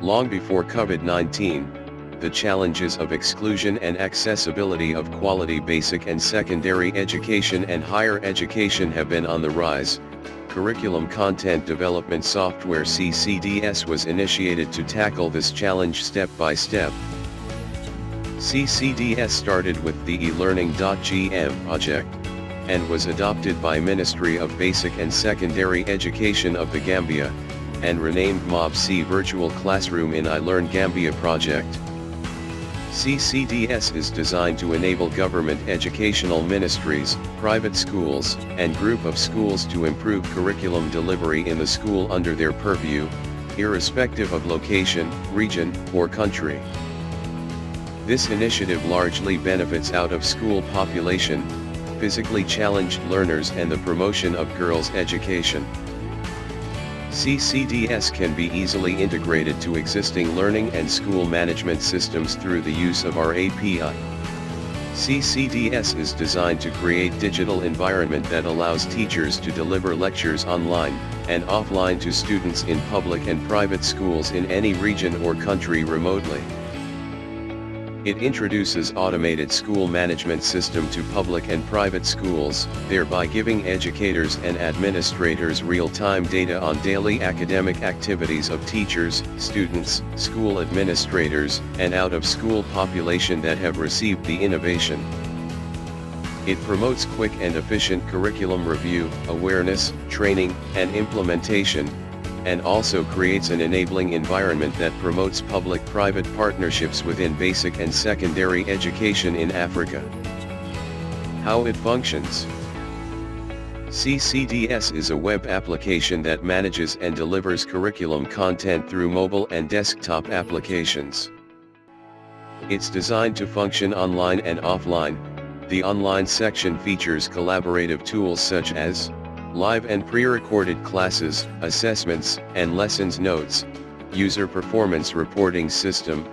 Long before COVID-19, the challenges of exclusion and accessibility of quality basic and secondary education and higher education have been on the rise. Curriculum Content Development Software CCDS was initiated to tackle this challenge step by step. CCDS started with the eLearning.gm project, and was adopted by Ministry of Basic and Secondary Education of the Gambia, and renamed MOBC Virtual Classroom in iLearn Gambia project. CCDS is designed to enable government educational ministries, private schools, and group of schools to improve curriculum delivery in the school under their purview, irrespective of location, region, or country. This initiative largely benefits out-of-school population, physically challenged learners, and the promotion of girls' education. CCDS can be easily integrated to existing learning and school management systems through the use of our API. CCDS is designed to create digital environment that allows teachers to deliver lectures online and offline to students in public and private schools in any region or country remotely. It introduces automated school management system to public and private schools, thereby giving educators and administrators real-time data on daily academic activities of teachers, students, school administrators, and out-of-school population that have received the innovation. It promotes quick and efficient curriculum review, awareness, training, and implementation, and also creates an enabling environment that promotes public-private partnerships within basic and secondary education in Africa. How it functions. CCDS is a web application that manages and delivers curriculum content through mobile and desktop applications. It's designed to function online and offline. The online section features collaborative tools such as live and pre-recorded classes, assessments, and lessons notes, user performance reporting system,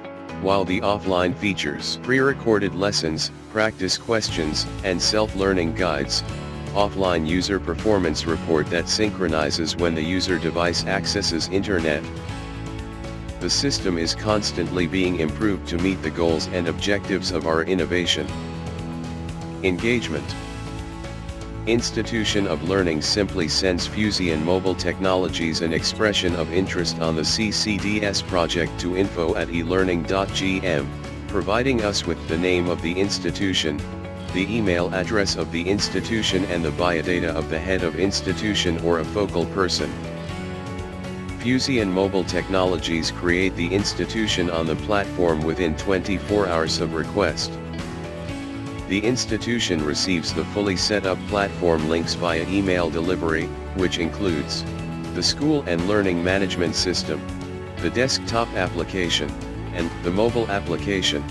while the offline features pre-recorded lessons, practice questions, and self-learning guides, offline user performance report that synchronizes when the user device accesses internet. The system is constantly being improved to meet the goals and objectives of our innovation. Engagement. Institution of Learning simply sends Fusion Mobile Technologies an expression of interest on the CCDS project to info@elearning.gm, providing us with the name of the institution, the email address of the institution, and the biodata of the head of institution or a focal person. Fusion Mobile Technologies create the institution on the platform within 24 hours of request. The institution receives the fully set up platform links via email delivery, which includes the school and learning management system, the desktop application, and the mobile application.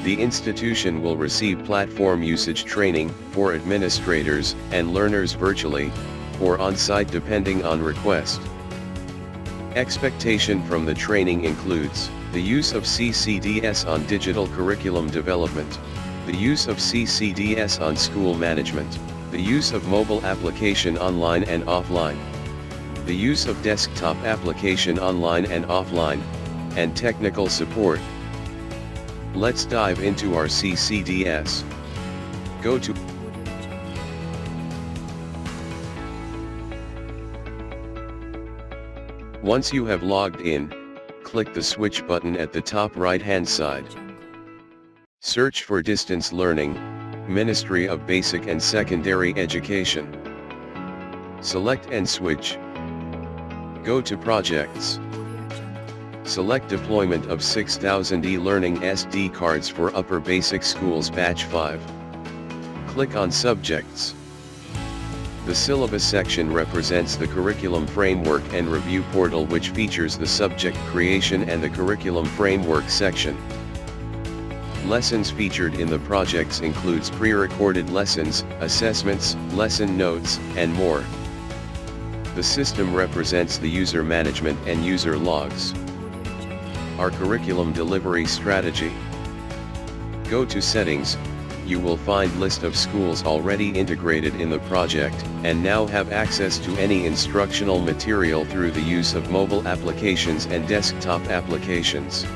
The institution will receive platform usage training for administrators and learners virtually or on-site depending on request. Expectation from the training includes the use of CCDS on digital curriculum development, the use of CCDS on school management, the use of mobile application online and offline, the use of desktop application online and offline, and technical support. Let's dive into our CCDS. Go to Once you have logged in, click the switch button at the top right-hand side. Search for Distance Learning, Ministry of Basic and Secondary Education. Select and switch. Go to Projects. Select Deployment of 6,000 e-learning SD cards for Upper Basic Schools Batch 5. Click on Subjects. The syllabus section represents the curriculum framework and review portal, which features the subject creation and the curriculum framework section. Lessons featured in the projects includes pre-recorded lessons, assessments, lesson notes, and more. The system represents the user management and user logs. Our curriculum delivery strategy. Go to Settings, you will find list of schools already integrated in the project, and now have access to any instructional material through the use of mobile applications and desktop applications.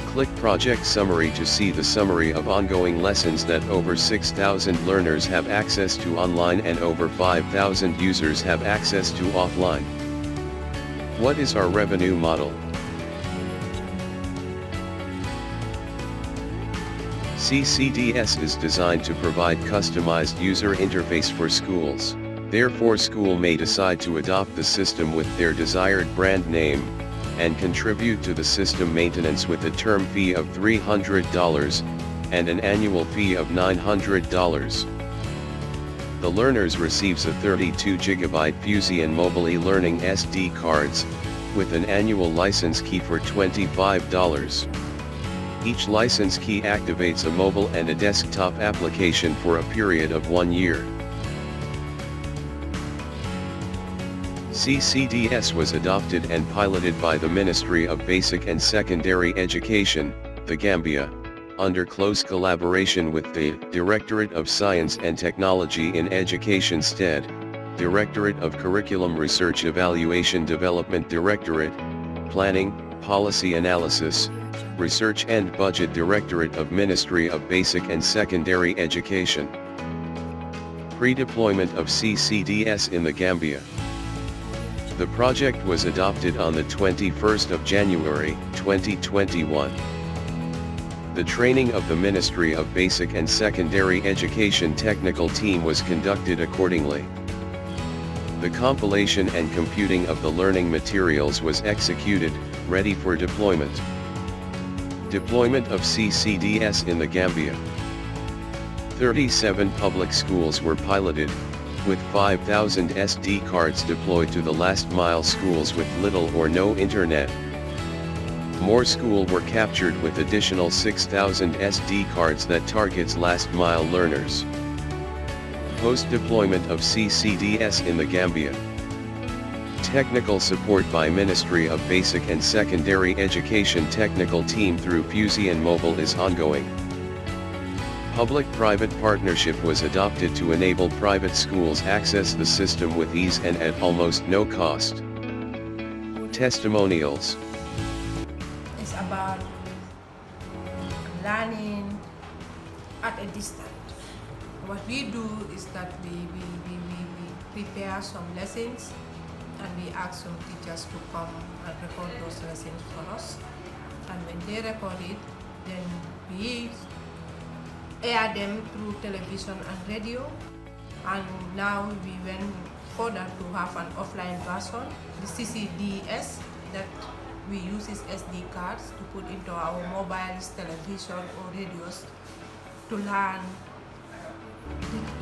Click Project Summary to see the summary of ongoing lessons that over 6,000 learners have access to online and over 5,000 users have access to offline. What is our revenue model? CCDS is designed to provide customized user interface for schools. Therefore, school may decide to adopt the system with their desired brand name, and contribute to the system maintenance with a term fee of $300, and an annual fee of $900. The learners receives a 32 GB Fusion mobile e-learning SD cards, with an annual license key for $25. Each license key activates a mobile and a desktop application for a period of 1 year. CCDS was adopted and piloted by the Ministry of Basic and Secondary Education, the Gambia, under close collaboration with the Directorate of Science and Technology in Education STED, Directorate of Curriculum Research Evaluation Development Directorate, Planning, Policy Analysis, Research and Budget Directorate of Ministry of Basic and Secondary Education. Pre-deployment of CCDS in the Gambia. The project was adopted on the 21st of January, 2021. The training of the Ministry of Basic and Secondary Education technical team was conducted accordingly. The compilation and computing of the learning materials was executed, ready for deployment. Deployment of CCDS in the Gambia. 37 public schools were piloted, with 5,000 SD cards deployed to the last mile schools with little or no internet. More schools were captured with additional 6,000 SD cards that targets last mile learners. Post-deployment of CCDS in the Gambia. Technical support by Ministry of Basic and Secondary Education technical team through Fusion Mobile is ongoing. Public-private partnership was adopted to enable private schools access the system with ease and at almost no cost. Testimonials. It's about learning at a distance. What we do is that we prepare some lessons, and we ask some teachers to come and record those lessons for us. And when they record it, then we air them through television and radio. And now we went further to have an offline version, the CCDS, that we use is SD cards to put into our mobiles, television or radios to learn,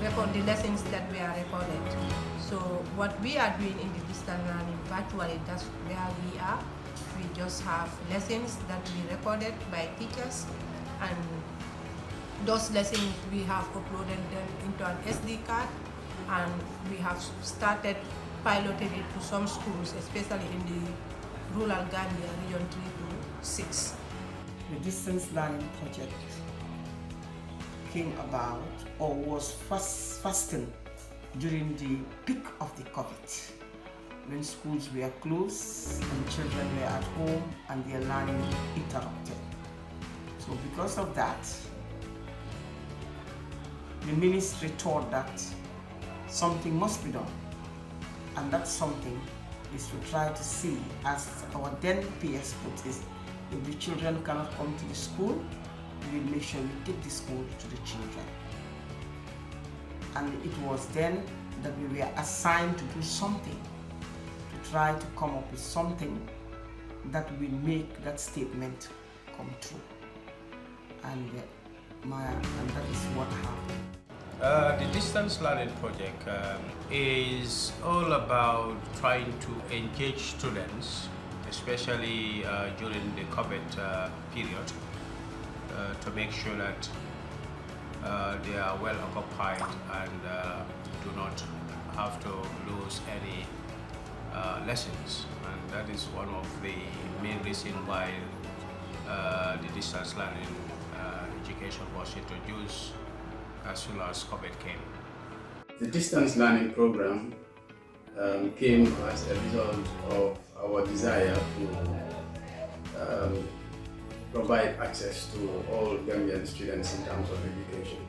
record the lessons that we are recorded. So what we are doing in the distance learning virtually, that's where we are. We just have lessons that we recorded by teachers, and those lessons we have uploaded them into an SD card, and we have started piloting it to some schools, especially in the rural Gambia, region 3 to 6. The distance learning project came about or was fastened during the peak of the COVID, when schools were closed and children were at home and their learning interrupted. So because of that, the ministry thought that something must be done, and that something is to try to see, as our then PS put is, if the children cannot come to the school, we will make sure we take the school to the children. And it was then that we were assigned to do something, to try to come up with something that will make that statement come true. And that is what happened. The distance learning project is all about trying to engage students, especially during the COVID period, to make sure that they are well occupied and do not have to lose any lessons. And that is one of the main reasons why the distance learning education education was introduced as soon as COVID came. The distance learning program came as a result of our desire to provide access to all Gambian students in terms of education,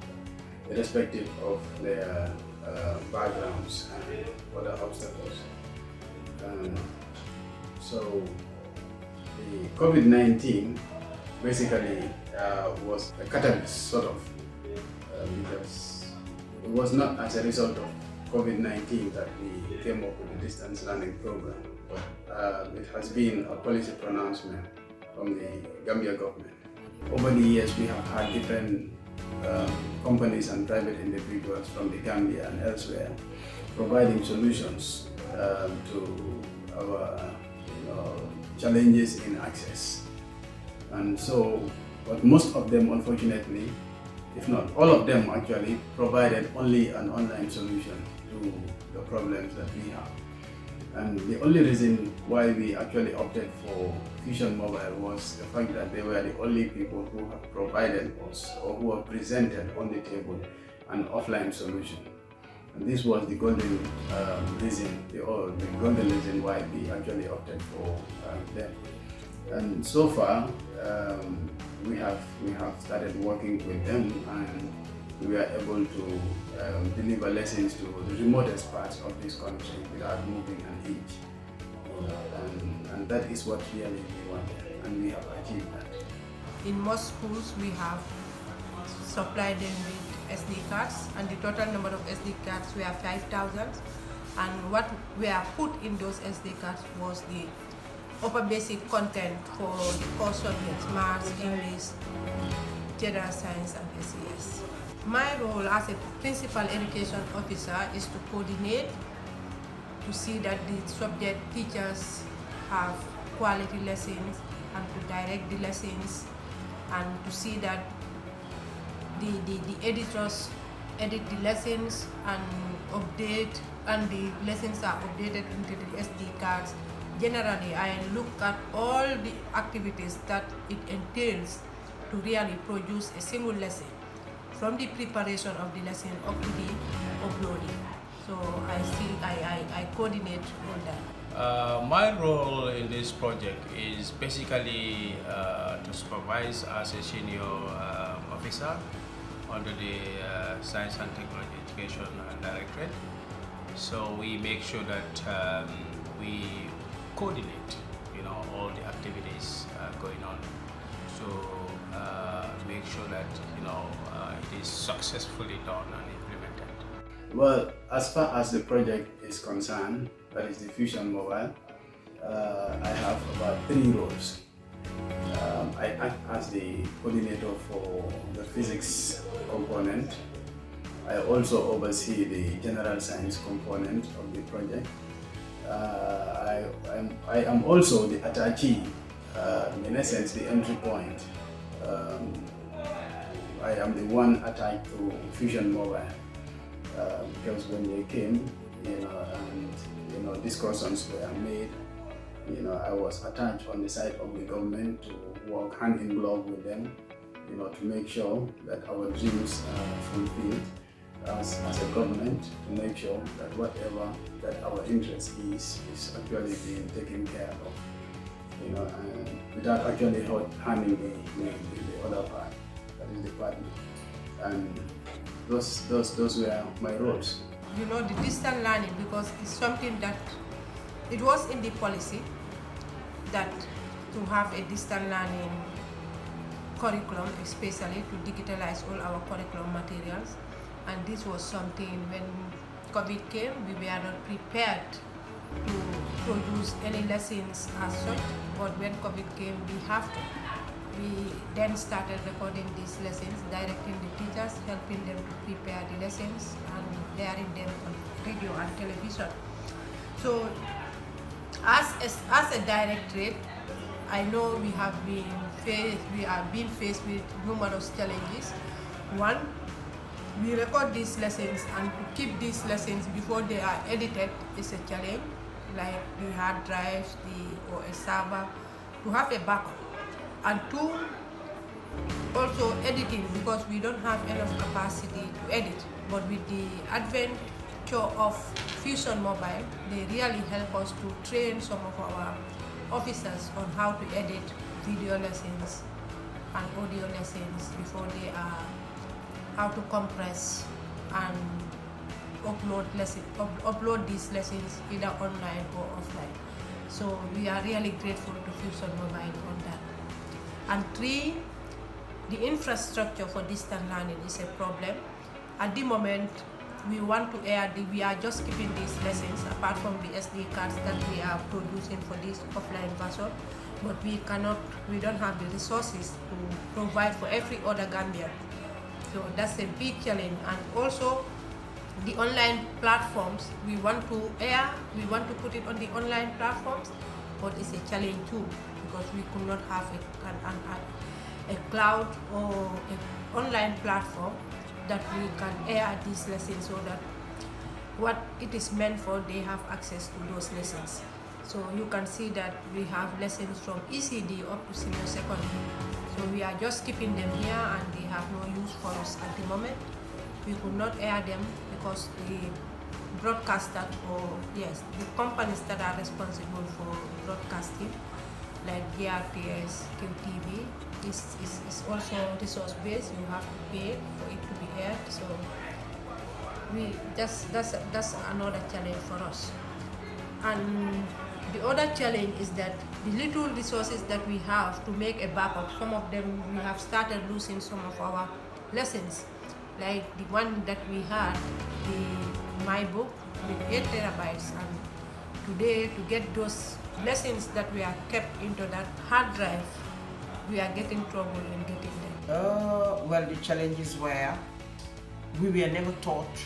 irrespective of their backgrounds and other obstacles. So the COVID-19 basically was a catalyst, sort of, because it was not as a result of COVID-19 that we came up with the distance learning program, but it has been a policy pronouncement from the Gambia government. Over the years, we have had different companies and private individuals from the Gambia and elsewhere providing solutions to our challenges in access. And so, but most of them, unfortunately, if not all of them, actually provided only an online solution to the problems that we have. And the only reason why we actually opted for Fusion Mobile was the fact that they were the only people who have provided us, or who have presented on the table, an offline solution. And this was the golden reason, the golden reason why we actually opted for them. And so far, we have started working with them, and we are able to deliver lessons to the remotest parts of this country without moving an inch. And that is what really we wanted, and we have achieved that. In most schools, we have supplied them with SD cards, and the total number of SD cards were 5,000. And what we have put in those SD cards was the upper basic content for the core subjects, maths, English, general science, and SES. My role as a principal education officer is to coordinate, to see that the subject teachers have quality lessons, and to direct the lessons, and to see that the editors edit the lessons and update, and the lessons are updated into the SD cards. Generally, I look at all the activities that it entails to really produce a single lesson, from the preparation of the lesson up to the uploading. So I coordinate all that. My role in this project is basically to supervise as a senior officer under the Science and Technology Education Directorate. So we make sure that we coordinate, all the activities going on. So make sure that it is successfully done and implemented. Well, as far as the project is concerned, that is the Fusion Mobile, I have about 3 roles. I act as the coordinator for the physics component. I also oversee the general science component of the project. I am also the attachee, in essence the entry point. I am the one attached to Fusion Mobile, because when they came, and discussions were made, I was attached on the side of the government to work hand in glove with them, to make sure that our dreams are fulfilled as a government, to make sure that whatever that our interest is actually being taken care of, and without actually handing the other part, that is the partner. And those were my roles. The distance learning, because it's something that it was in the policy that to have a distance learning curriculum, especially to digitalize all our curriculum materials. And this was something, when COVID came, we were not prepared to produce any lessons as such, but when COVID came, we have to. We then started recording these lessons, directing the teachers, helping them to prepare the lessons, and airing them on radio and television. So, as a directorate, I know we are being faced with numerous challenges. One, we record these lessons, and to keep these lessons before they are edited is a challenge, like the hard drives or a server, to have a backup. And 2, Also editing, because we don't have enough capacity to edit. But with the advent of Fusion Mobile, they really help us to train some of our officers on how to edit video lessons and audio lessons before they are, how to compress and upload these lessons either online or offline. So we are really grateful to Fusion Mobile on that. And 3, the infrastructure for distance learning is a problem. At the moment, we want to we are just keeping these lessons apart from the SD cards that we are producing for this offline version, but we don't have the resources to provide for every other Gambian. So that's a big challenge. And also the online platforms, we want to put it on the online platforms, but it's a challenge too, because we could not have a cloud or an online platform that we can air these lessons, so that what it is meant for, they have access to those lessons. So you can see that we have lessons from ECD up to senior secondary. So we are just keeping them here and they have no use for us at the moment. We could not air them because the broadcaster, the companies that are responsible for broadcasting, like GRTS, QTV, is also resource based. You have to pay for it to be aired. So that's another challenge for us. And the other challenge is that the little resources that we have to make a backup, some of them we have started losing some of our lessons, like the one that we had, the My Book with 8 terabytes, and today to get those lessons that we are kept into that hard drive, we are getting trouble in getting them. Well, the challenges were we were never taught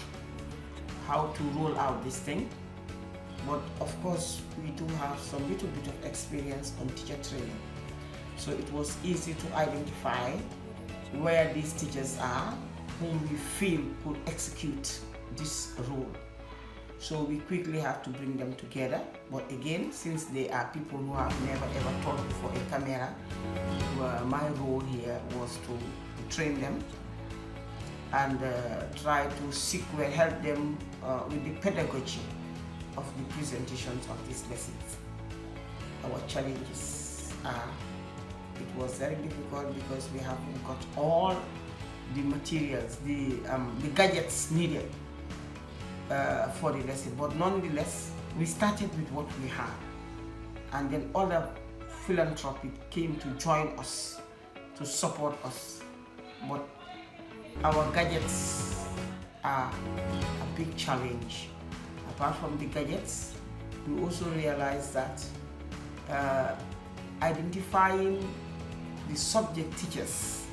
how to roll out this thing, but of course we do have some little bit of experience on teacher training, so it was easy to identify where these teachers are whom we feel could execute this role. So we quickly have to bring them together. But again, since they are people who have never ever taught before a camera, my role here was to train them and try to help them with the pedagogy of the presentations of these lessons. Our challenges are, it was very difficult because we haven't got all the materials, the gadgets needed for the lesson, but nonetheless we started with what we had, and then other philanthropy came to join us to support us. But our gadgets are a big challenge. Apart from the gadgets, we also realized that identifying the subject teachers,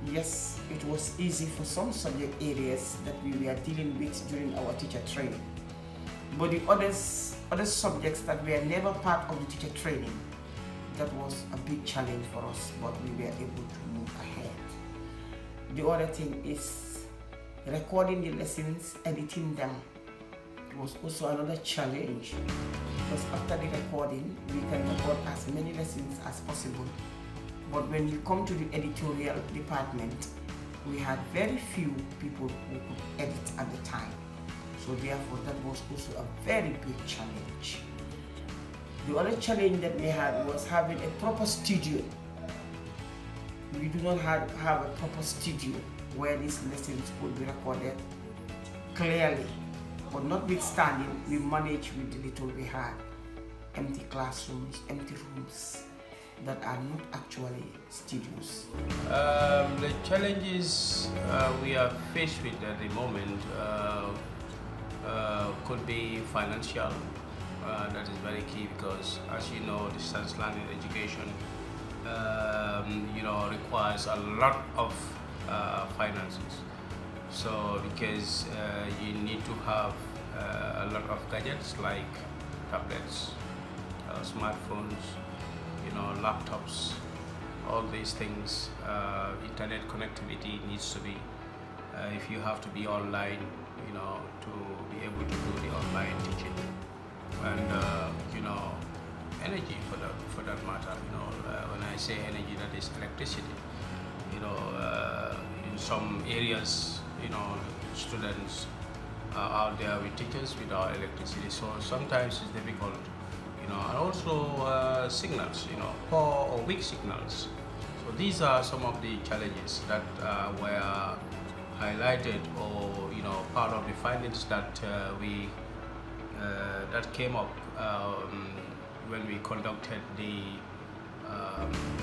yes, it was easy for some subject areas that we were dealing with during our teacher training. But the other subjects that were never part of the teacher training, that was a big challenge for us, but we were able to move ahead. The other thing is recording the lessons, editing them. It was also another challenge, because after the recording, we can record as many lessons as possible. But when you come to the editorial department, we had very few people who could edit at the time. So therefore, that was also a very big challenge. The other challenge that we had was having a proper studio. We do not have a proper studio where these lessons could be recorded clearly. But notwithstanding, we managed with the little we had. Empty classrooms, empty rooms that are not actually studios. The challenges we are faced with at the moment could be financial. That is very key, because as you know, distance learning education requires a lot of finances. So because you need to have a lot of gadgets like tablets, smartphones, laptops, all these things. Internet connectivity needs to be, if you have to be online, to be able to do the online teaching, and energy for that matter. When I say energy, that is electricity. in some areas, students are out there with teachers without electricity, so sometimes it's difficult, and also signals, poor or weak signals. So these are some of the challenges that were highlighted, or part of the findings that that came up when we conducted the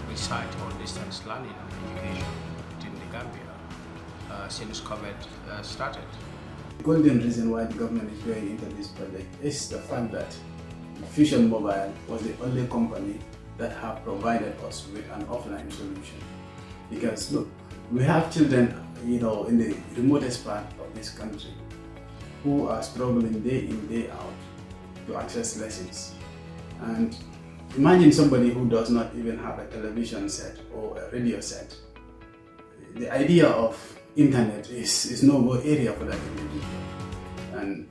research on distance learning and education in the Gambia since COVID started. The golden reason why the government is going into this project is the fact that Fusion Mobile was the only company that have provided us with an offline solution. Because look, we have children, in the remotest part of this country who are struggling day in, day out to access lessons. And imagine somebody who does not even have a television set or a radio set. The idea of internet is no go area for that individual. And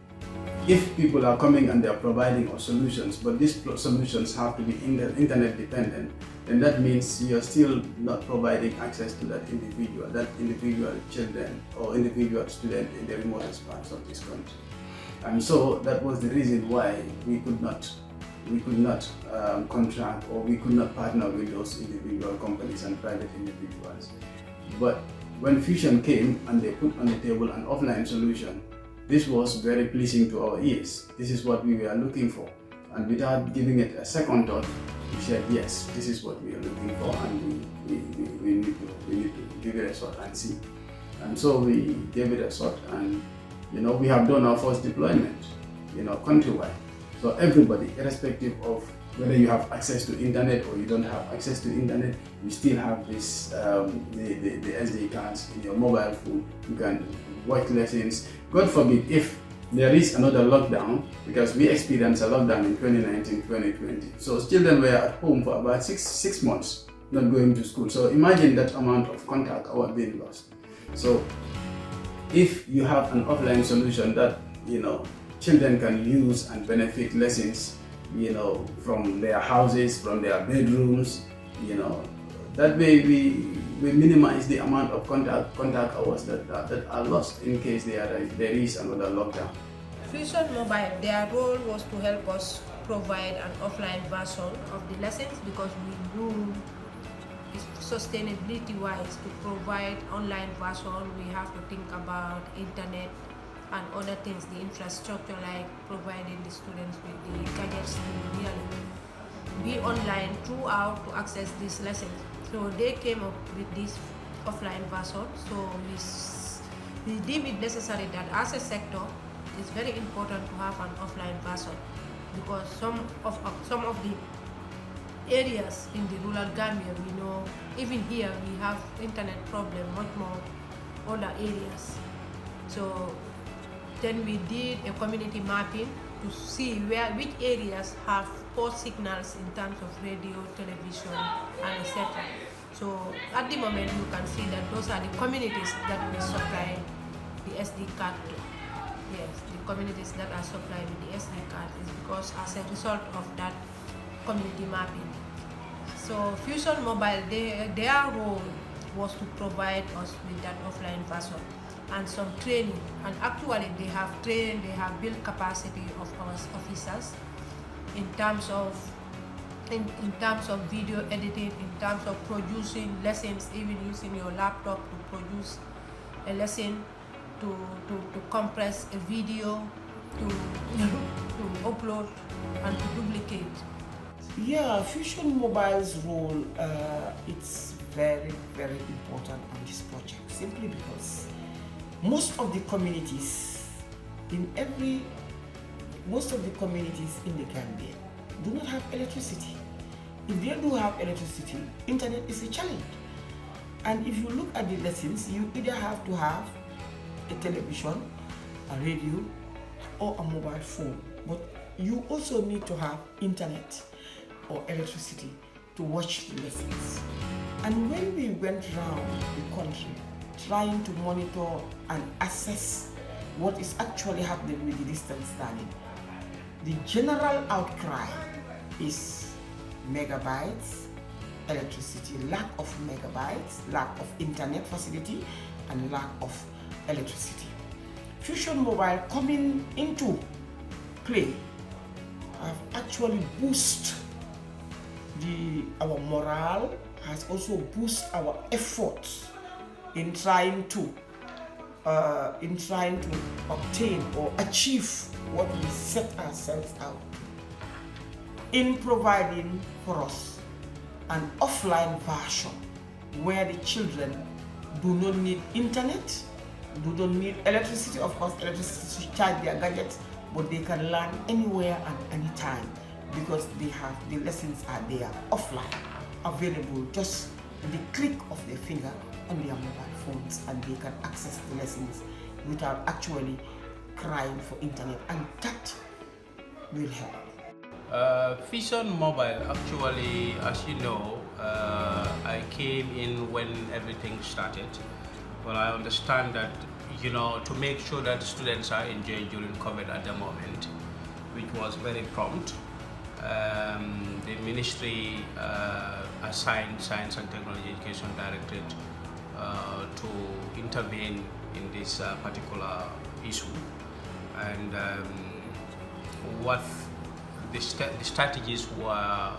if people are coming and they are providing us solutions, but these solutions have to be internet dependent, then that means you are still not providing access to that individual children or individual student in the remotest parts of this country. And so that was the reason why we could not contract, or we could not partner with those individual companies and private individuals. But when Fusion came and they put on the table an offline solution, this was very pleasing to our ears. This is what we were looking for. And without giving it a second thought, we said, yes, this is what we are looking for, and we need to give it a shot and see. And so we gave it a shot, and we have done our first deployment, countrywide. So everybody, irrespective of whether you have access to internet or you don't have access to internet, you still have this the SD cards in your mobile phone. You can watch lessons. God forbid if there is another lockdown, because we experienced a lockdown in 2019-2020. So children were at home for about six months, not going to school. So imagine that amount of contact our being lost. So if you have an offline solution that children can use and benefit lessons, from their houses, from their bedrooms, that way we minimize the amount of contact hours that are lost in case there is another lockdown. Fusion Mobile, their role was to help us provide an offline version of the lessons, because we knew sustainability wise, to provide online version we have to think about internet and other things, the infrastructure, like providing the students with the gadgets to really be online throughout to access these lessons. So they came up with this offline version. So we deem it necessary that as a sector, it's very important to have an offline version, because some of the areas in the rural Gambia, we know, even here we have internet problem, much more other areas. So then we did a community mapping to see which areas have poor signals in terms of radio, television, and etc. So at the moment you can see that those are the communities that we supply the SD card to. Yes, the communities that are supplied with the SD card is because as a result of that community mapping. So Fusion Mobile, their role was to provide us with that offline version and some training, and actually they have trained, they have built capacity of our officers in terms of video editing, in terms of producing lessons, even using your laptop to produce a lesson, to compress a video, to upload and to duplicate. Yeah, Fusion Mobile's role, it's very, very important on this project, simply because most of the communities in the Gambia do not have electricity. If they do have electricity, internet is a challenge. And if you look at the lessons, you either have to have a television, a radio, or a mobile phone. But you also need to have internet or electricity to watch the lessons. And when we went around the country trying to monitor and assess what is actually happening with the distance learning, the general outcry is megabytes, electricity, lack of megabytes, lack of internet facility, and lack of electricity. Fusion Mobile coming into play have actually boosted our morale, has also boosted our efforts in trying to obtain or achieve what we set ourselves out, in providing for us an offline version where the children do not need internet, do not need electricity, of course electricity to charge their gadgets, but they can learn anywhere and anytime because the lessons are there offline, available just with the click of their finger on their mobile phones, and they can access the lessons without actually crying for internet, and that will help. Fusion Mobile, actually, as you know, I came in when everything started. But I understand that, you know, to make sure that students are enjoying during COVID at the moment, which was very prompt, the ministry assigned Science and Technology Education Directorate to intervene in this particular issue, and what the strategies were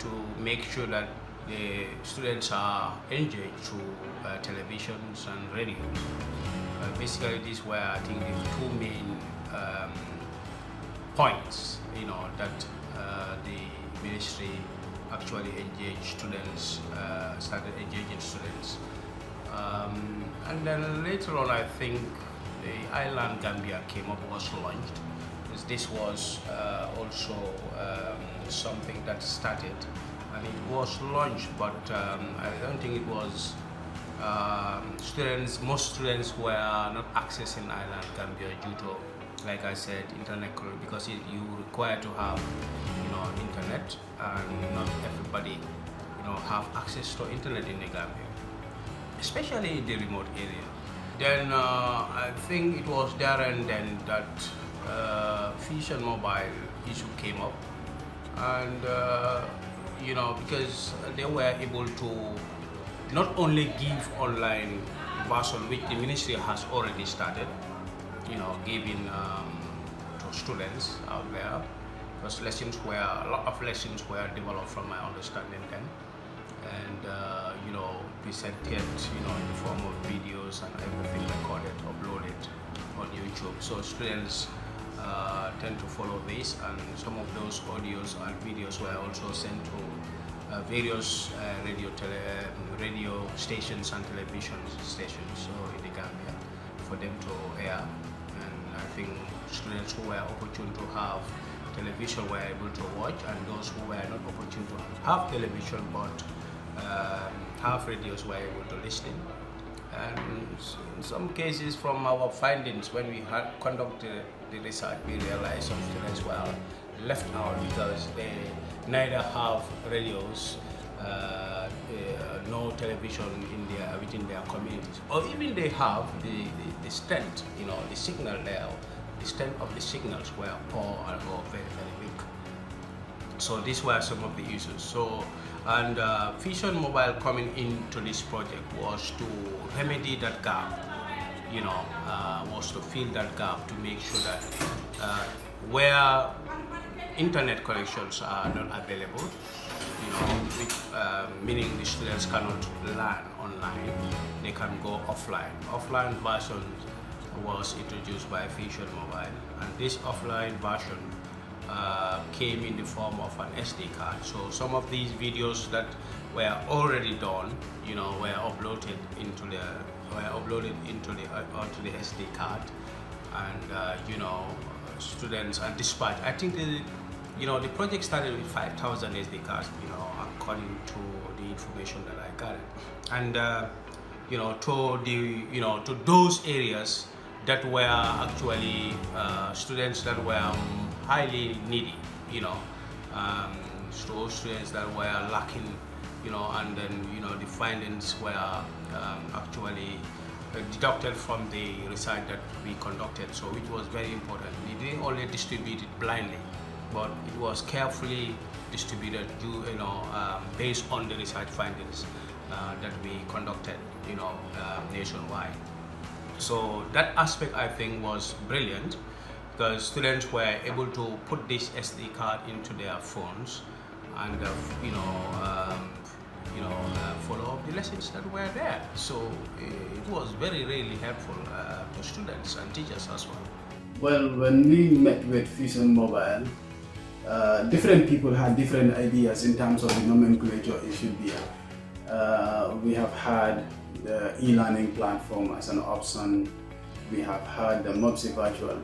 to make sure that the students are engaged through televisions and radios. Basically, these were, I think, the two main points, you know, that the ministry actually engaged students, started engaging students. And then later on, I think the Island Gambia came up, was launched. This was also something that started, and it was launched, but I don't think it was most students were not accessing Island Gambia due to, like I said, internet connection, because you require to have, you know, internet, and not everybody, you know, have access to internet in the Gambia, especially in the remote area. Then I think it was there and then that Fusion Mobile issue came up, and you know, because they were able to not only give online version, which the ministry has already started, you know, giving to students out there, because a lot of lessons were developed from my understanding then, and you know, presented, you know, in the form of videos and everything recorded, uploaded on YouTube. So students tend to follow this, and some of those audios and videos were also sent to various radio stations and television stations in the Gambia for them to air. And I think students who were opportune to have television were able to watch, and those who were not opportune to have television but have radios were able to listen. And in some cases, from our findings, when we had conducted the research, we realized some students were left out because they neither have radios, no television within their communities, or even they have the strength, you know, the signal there, the strength of the signals were poor or very, very weak. So these were some of the issues. So, and Fusion Mobile coming into this project was to remedy that gap, you know, was to fill that gap, to make sure that where internet connections are not available, you know, meaning the students cannot learn online, they can go offline. Offline version was introduced by Fusion Mobile, and this offline version came in the form of an SD card. So some of these videos that were already done, you know, were uploaded into the onto the SD card, and you know, students are dispatched. I think the project started with 5,000 SD cards, you know, according to the information that I got, and you know, to those areas that were actually students that were highly needy, you know, so students that were lacking, you know, and then, you know, the findings were actually deducted from the research that we conducted, so which was very important. We didn't only distribute it blindly, but it was carefully distributed, based on the research findings that we conducted, nationwide. So that aspect, I think, was brilliant, because students were able to put this SD card into their phones and follow up the lessons that were there. So it was very, really helpful to students and teachers as well. Well, when we met with Fusion Mobile, different people had different ideas in terms of the nomenclature it should be. We have had the e-learning platform as an option. We have had the MOPSI virtual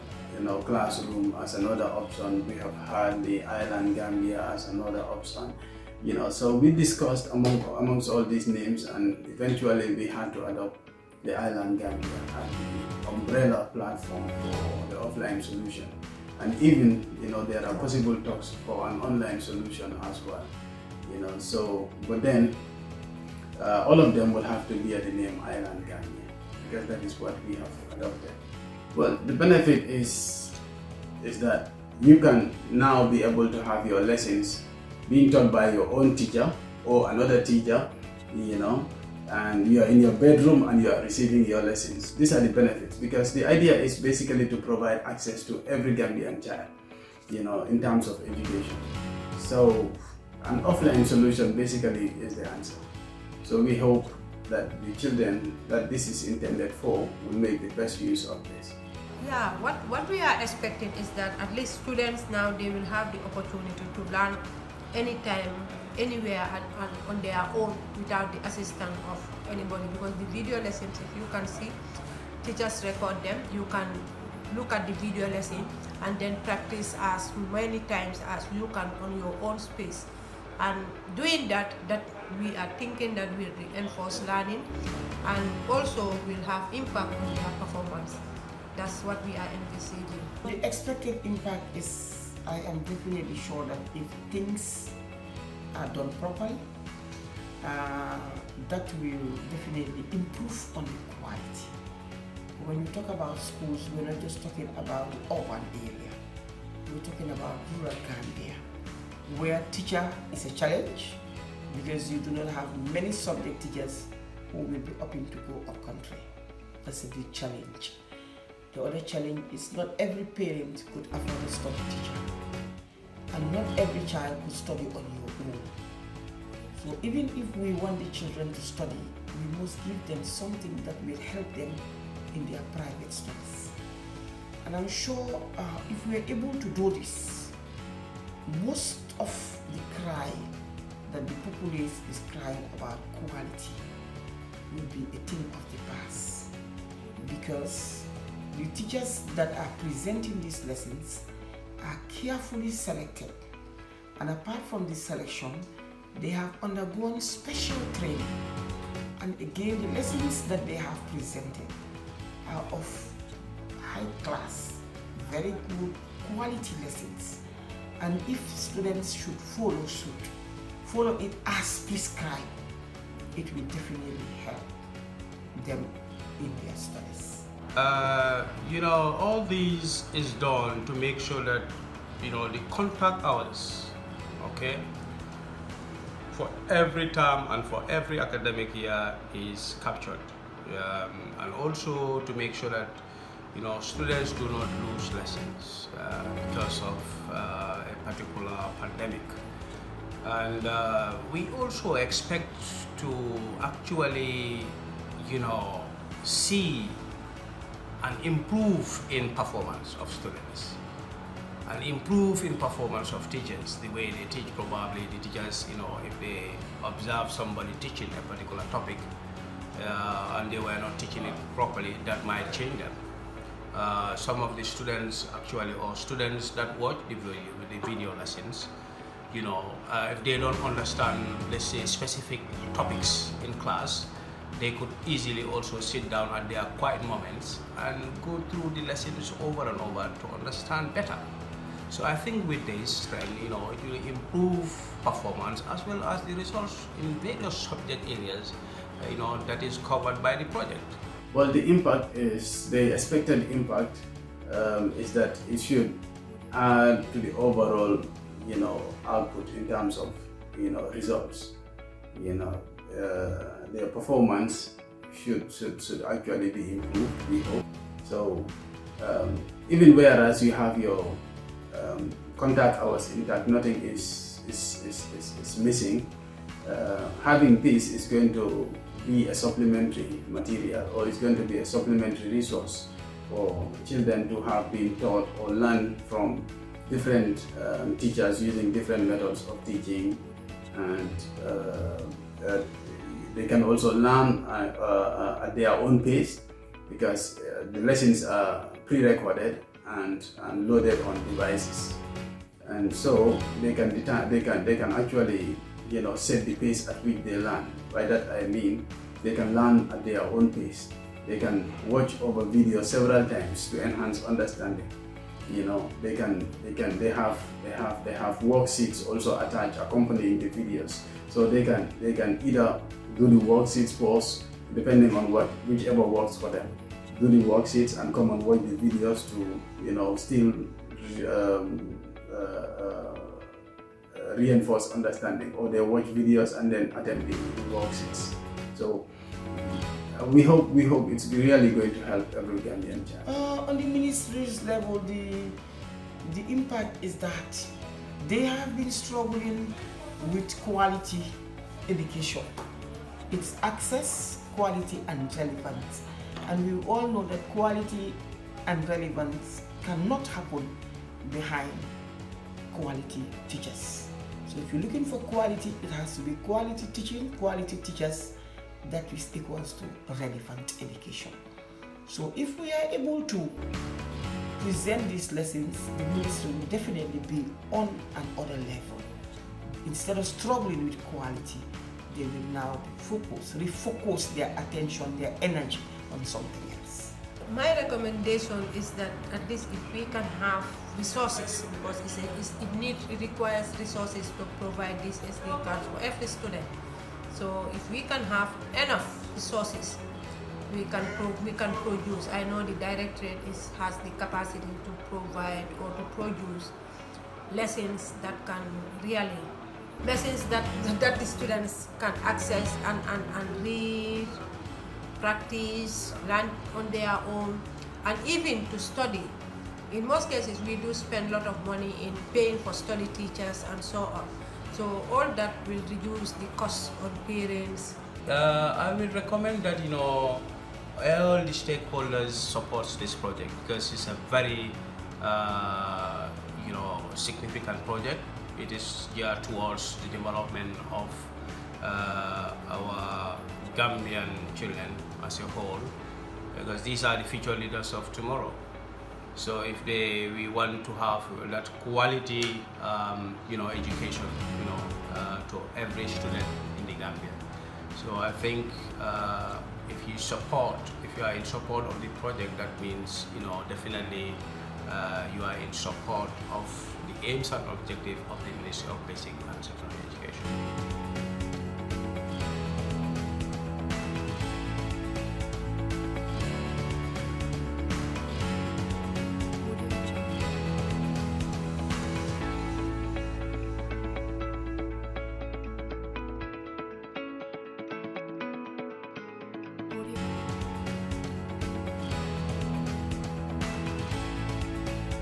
classroom as another option. We have had the Island Gambia as another option. So we discussed amongst all these names, and eventually we had to adopt the Island Gambia as the umbrella platform for the offline solution. And even, there are possible talks for an online solution as well. But then all of them will have to bear the name Island Gambia, because that is what we have adopted. Well, the benefit is that you can now be able to have your lessons being taught by your own teacher or another teacher, and you are in your bedroom and you are receiving your lessons. These are the benefits, because the idea is basically to provide access to every Gambian child, in terms of education. So an offline solution basically is the answer. So we hope that the children that this is intended for will make the best use of this. Yeah, what we are expecting is that at least students now, they will have the opportunity to learn anytime, anywhere, and on their own without the assistance of anybody, because the video lessons, if you can see, teachers record them. You can look at the video lesson and then practice as many times as you can on your own space. And doing that we are thinking that will reinforce learning and also will have impact on their performance. That's what we are envisaging. The expected impact is, I am definitely sure that if things are done properly, that will definitely improve on the quality. When you talk about schools, we're not just talking about the urban area. We're talking about rural Gambia, where teacher is a challenge, because you do not have many subject teachers who will be opting to go up country. That's a big challenge. The other challenge is not every parent could afford a study teacher, and not every child could study on your own. So even if we want the children to study, we must give them something that will help them in their private studies. And I'm sure if we are able to do this, most of the cry that the populace is crying about quality will be a thing of the past, because the teachers that are presenting these lessons are carefully selected, and apart from this selection, they have undergone special training. And again, the lessons that they have presented are of high class, very good quality lessons. And if students should follow it as prescribed, it will definitely help them in their studies. All these is done to make sure that, the contact hours, for every term and for every academic year is captured. And also to make sure that, students do not lose lessons because of a particular pandemic. And we also expect to actually, see and improve in performance of students, and improve in performance of teachers, the way they teach. Probably the teachers, if they observe somebody teaching a particular topic and they were not teaching it properly, that might change them. Some of the students actually, or students that watch the video lessons, if they don't understand, let's say, specific topics in class, they could easily also sit down at their quiet moments and go through the lessons over and over to understand better. So I think with this trend, it will improve performance as well as the results in various subject areas, that is covered by the project. Well, the expected impact is that it should add to the overall, output in terms of, results. Their performance should actually be improved, we hope. So even whereas you have your contact hours intact, nothing is missing. Having this is going to be a supplementary material, or it's going to be a supplementary resource for children to have been taught or learn from different teachers using different methods of teaching, and they can also learn at their own pace, because the lessons are pre-recorded and loaded on devices, and so they can actually set the pace at which they learn. By that I mean they can learn at their own pace. They can watch over video several times to enhance understanding. They have worksheets also attached accompanying the videos, so they can either do the worksheets first, depending on whichever works for them. Do the worksheets and come and watch the videos to still reinforce understanding, or they watch videos and then attempt the worksheets. So we hope it's really going to help every Gambian child. On the ministry's level, the impact is that they have been struggling with quality education. It's access, quality, and relevance. And we all know that quality and relevance cannot happen behind quality teachers. So if you're looking for quality, it has to be quality teaching, quality teachers, that is equals to relevant education. So if we are able to present these lessons, the ministry will definitely be on another level. Instead of struggling with quality, they will now refocus their attention, their energy on something else. My recommendation is that at least if we can have resources, because it requires resources to provide these SD cards for every student. So if we can have enough resources, we can produce. I know the directorate has the capacity to provide or to produce lessons that can really, lessons that the students can access and read, practice, learn on their own, and even to study. In most cases, we do spend a lot of money in paying for study teachers and so on. So all that will reduce the cost on parents. I will recommend that all the stakeholders support this project, because it's a very significant project. It is geared towards the development of our Gambian children as a whole, because these are the future leaders of tomorrow. So if we want to have that quality, education, to every student in the Gambia. So I think if you are in support of the project, that means, definitely you are in support of the aims and objectives of the Ministry of Basic and Secondary Education.